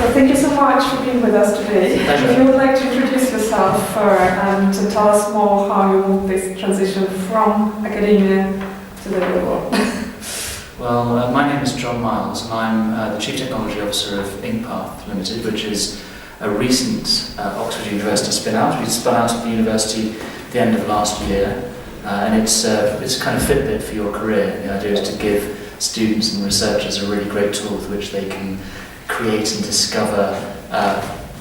So thank you so much for being with us today. If you would like to introduce yourself and to tell us more how you moved this transition from academia to the real world. Well, my name is John Miles and I'm the Chief Technology Officer of Inkpath Limited, which is a recent Oxford University spin-out. We spun out of the university at the end of last year, and it's a kind of Fitbit for your career. The idea is to give students and researchers a really great tool with which they can create and discover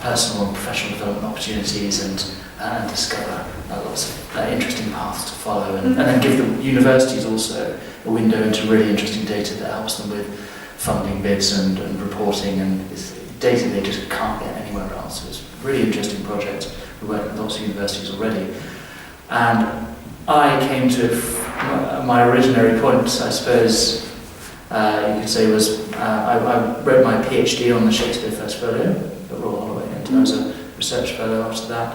personal and professional development opportunities and discover lots of interesting paths to follow, and then give the universities also a window into really interesting data that helps them with funding bids and reporting, and it's data they just can't get anywhere else. So it's a really interesting project. We work with lots of universities already. And I came to my originary point, I suppose, you could say, was I wrote my PhD on the Shakespeare First Folio at Royal Holloway, and I was a research fellow after that,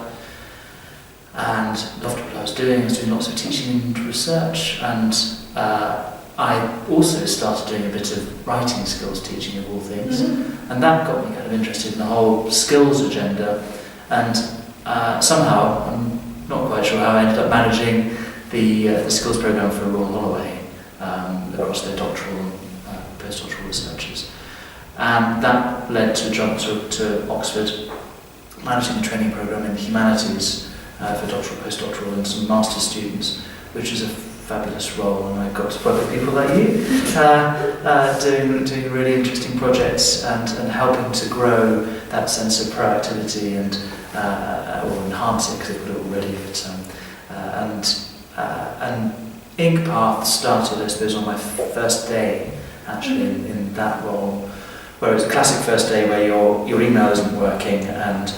and loved what I was doing. I was doing lots of teaching and research, and I also started doing a bit of writing skills teaching of all things, and that got me kind of interested in the whole skills agenda, and somehow, I'm not quite sure how, I ended up managing the skills programme for Royal Holloway across their doctoral and postdoctoral researchers, and that led to a jump to Oxford, managing the training programme in the humanities for doctoral, postdoctoral and some master's students, which is a fabulous role, and I got to work with people like you, doing really interesting projects and helping to grow that sense of proactivity and or enhance it, because they've got it already. And Inkpath started, I suppose, on my first day, actually, in that role, where it was a classic first day where your email isn't working and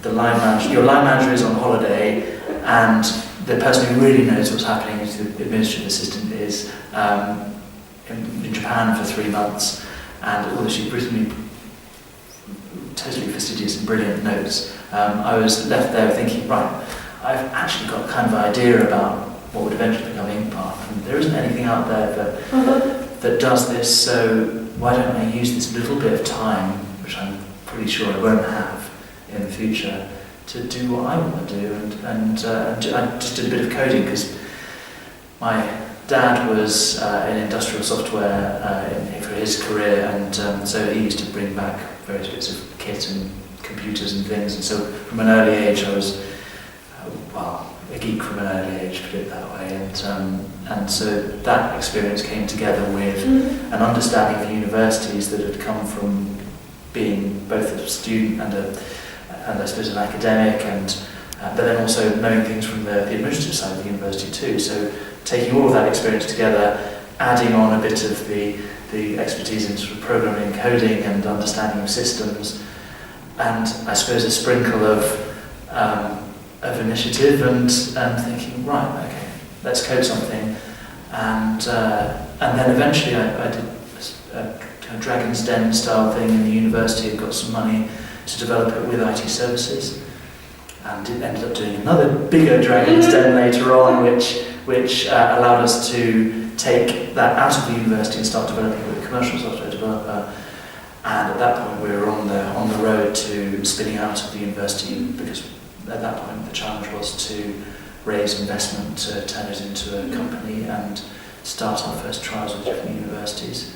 your line manager is on holiday, and the person who really knows what's happening is the administrative assistant is in Japan for 3 months, and although she'd written me totally fastidious and brilliant notes, I was left there thinking, right, I've actually got a kind of idea about what would eventually become Inkpath, and there isn't anything out there that does this, so why don't I use this little bit of time, which I'm pretty sure I won't have in the future, to do what I want to do, and I just did a bit of coding, because my dad was in industrial software for his career, and so he used to bring back various bits of kit and computers and things, and so from an early age I was, a geek from an early age, put it that way, and so that experience came together with an understanding of universities that had come from being both a student and I suppose an academic, and but then also knowing things from the administrative side of the university too. So taking all of that experience together, adding on a bit of the expertise in sort of programming, coding, and understanding of systems, and I suppose a sprinkle of initiative and thinking, right, okay, let's code something, and then eventually I did a kind of Dragon's Den style thing in the university and got some money to develop it with IT services, and it ended up doing another bigger Dragon's Den later on, which allowed us to take that out of the university and start developing it with a commercial software developer. And at that point we were on the road to spinning out of the university, because at that point the challenge was to raise investment to turn it into a company and start our first trials with different universities.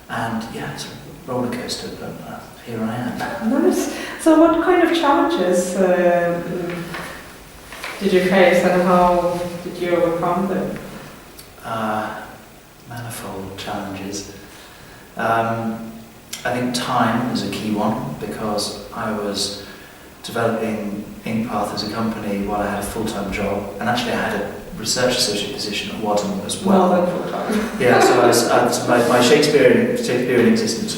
And yeah, it's a roller coaster, but here I am. Nice. So what kind of challenges did you face, and how did you overcome them? Manifold challenges. I think time is a key one, because I was developing Inkpath as a company while I had a full-time job, and actually I had a research associate position at Wadham as well. More than full-time. Yeah, so my Shakespearean existence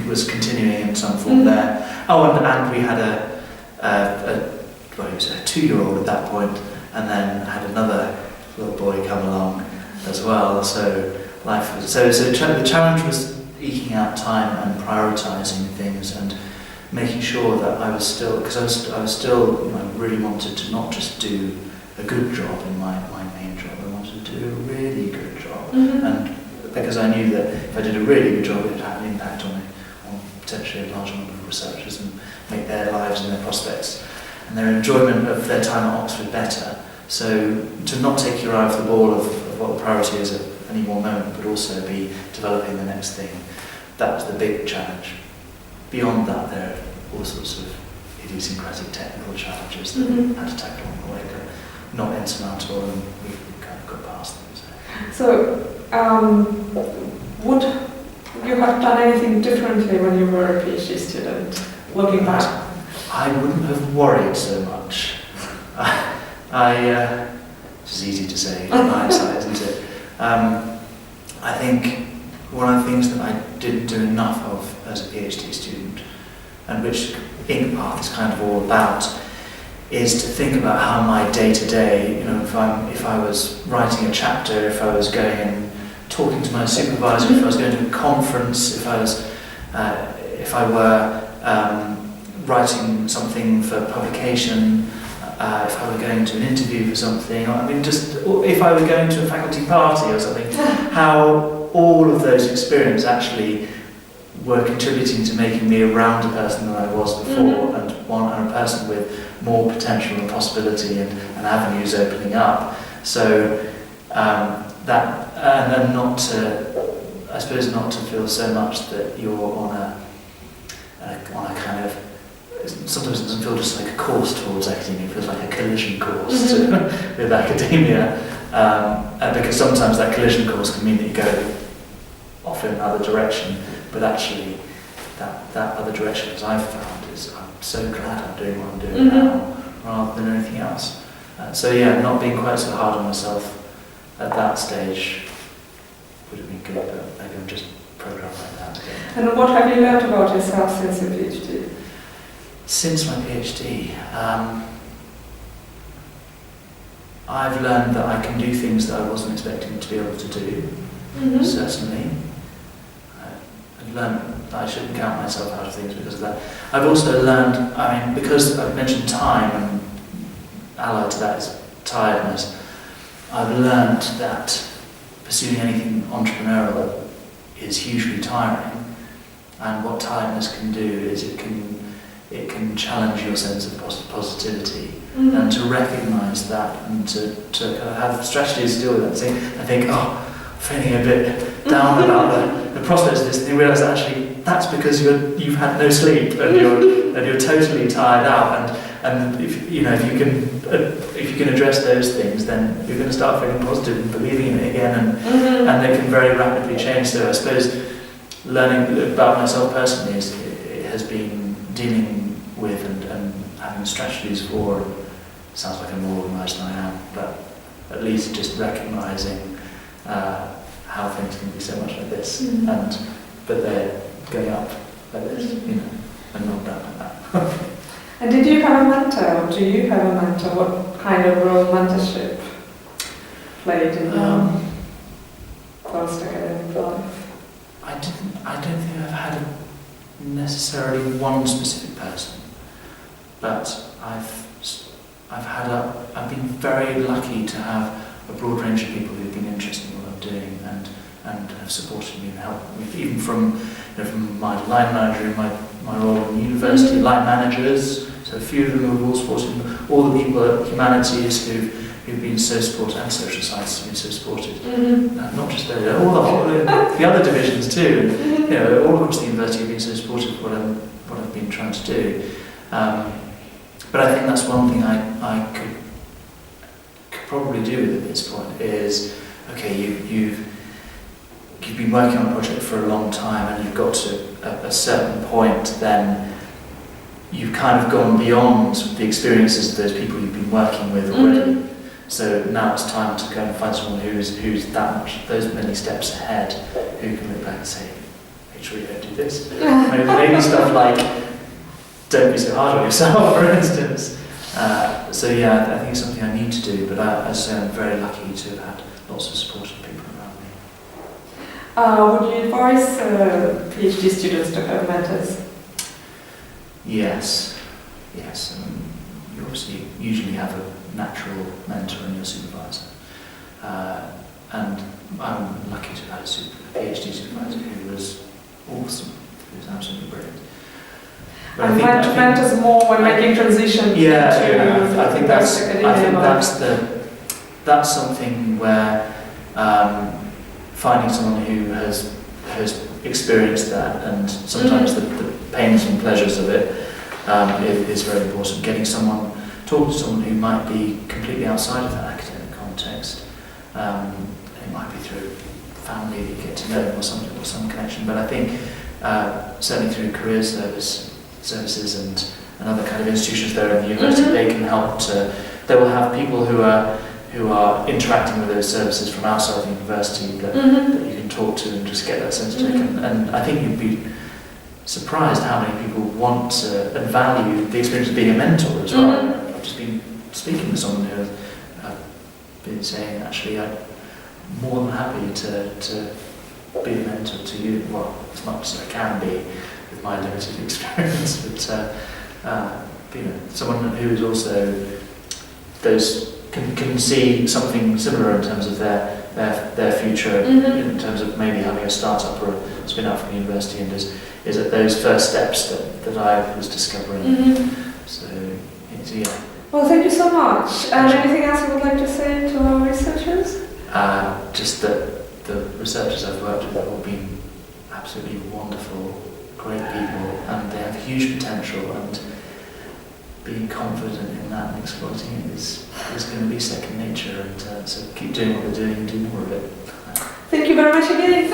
was continuing in some form there. Oh, and we had he was a 2-year-old at that point, and then had another little boy come along as well. So life was the challenge was eking out time and prioritising things and making sure that I was still, because I was still, I really wanted to not just do a good job in my main job. I wanted to do a really good job, and because I knew that if I did a really good job, it would have an impact on potentially a large number of researchers and make their lives and their prospects and their enjoyment of their time at Oxford better. So to not take your eye off the ball of what the priority is at any one moment, but also be developing the next thing, that was the big challenge. Beyond that, there are all sorts of idiosyncratic technical challenges that we had to tackle along the way, but not insurmountable, and we kind of got past them. So, would you have done anything differently when you were a PhD student, looking back? I wouldn't have worried so much. It's easy to say in hindsight, isn't it? I think one of the things that I didn't do enough of as a PhD student, and which Inkpath is kind of all about, is to think about how my day-to-day, if I was writing a chapter, if I was going and talking to my supervisor, if I was going to a conference, if I were writing something for publication, if I were going to an interview for something, just if I were going to a faculty party or something, how all of those experiences actually were contributing to making me a rounder person than I was before, and a person with more potential and possibility and avenues opening up. So that, and then not to feel so much that you're on a kind of, sometimes it doesn't feel just like a course towards academia, it feels like a collision course with academia, because sometimes that collision course can mean that you go off in another direction, but actually that other direction, as I've found, is I'm so glad I'm doing what I'm doing now rather than anything else. So yeah, not being quite so hard on myself at that stage would have been good, but maybe I'm just programmed like that again. And what have you learned about yourself since your PhD? Since my PhD, I've learned that I can do things that I wasn't expecting to be able to do, certainly. I've learned that I shouldn't count myself out of things because of that. I've also learned, because I've mentioned time, and allied to that is tiredness, I've learned that pursuing anything entrepreneurial is hugely tiring, and what tiredness can do is it can challenge your sense of positivity, and to recognise that and to kind of have strategies to deal with that. I think, I'm feeling a bit down about the prospects of this, and you realise that actually that's because you've had no sleep and you're totally tired out, and if you can address those things, then you're going to start feeling positive and believing in it again, and they can very rapidly change. So I suppose learning about myself personally it has been dealing with and having strategies for. Sounds like I'm more organised than I am, but at least just recognising how things can be so much like this, but they're going up like this, and not down like that. And did you have a mentor, or do you have a mentor? What kind of role mentorship played in your post-academic life? I don't think I've had necessarily one specific person, but I've been very lucky to have a broad range of people who've been interested in what I'm doing and have supported me and helped me, even from my line manager in my role in the university, line managers. So a few of them have all supported, all the people at humanities who've been so supported, and social science have been so supported. Not just there, all the other divisions too. All across the university have been so supportive of what I've been trying to do. But I think that's one thing I could probably do with at this point is, okay, you've been working on a project for a long time, and you've got to a certain point, then you've kind of gone beyond the experiences of those people you've been working with already. So now it's time to go and find someone who's those many steps ahead, who can look back and say, make sure you don't do this. Maybe stuff like, don't be so hard on yourself, for instance. So yeah, I think it's something I need to do, but as I say, I'm very lucky to have had lots of supportive people around me. Would you advise PhD students to have mentors? Yes. You obviously usually have a natural mentor in your supervisor. And I'm lucky to have had a PhD supervisor who was awesome, who was absolutely brilliant. But And mentors more when making transition. I think that's something where finding someone who has experienced that, and sometimes the pains and pleasures of it is very important. Talking to someone who might be completely outside of that academic context. It might be through family that you get to know them or some connection, but I think certainly through career services and other kind of institutions there in the university, they can help they will have people who are interacting with those services from outside the university that you can talk to and just get that sense check. And I think you'd be surprised how many people want and value the experience of being a mentor as well. I've just been speaking with someone who has been saying, actually, I'm more than happy to be a mentor to you, well, as much as I can be with my limited experience, but someone who is also can see something similar in terms of their future, in terms of maybe having a startup or a spin out from the university, and is at those first steps that I was discovering. So yeah. Well, thank you so much. Anything else you would like to say to our researchers? Just that the researchers I've worked with have all been absolutely wonderful, great people, and they have huge potential, and being confident in that and exploiting it is going to be second nature, and so keep doing what they're doing and do more of it. Thank you very much again.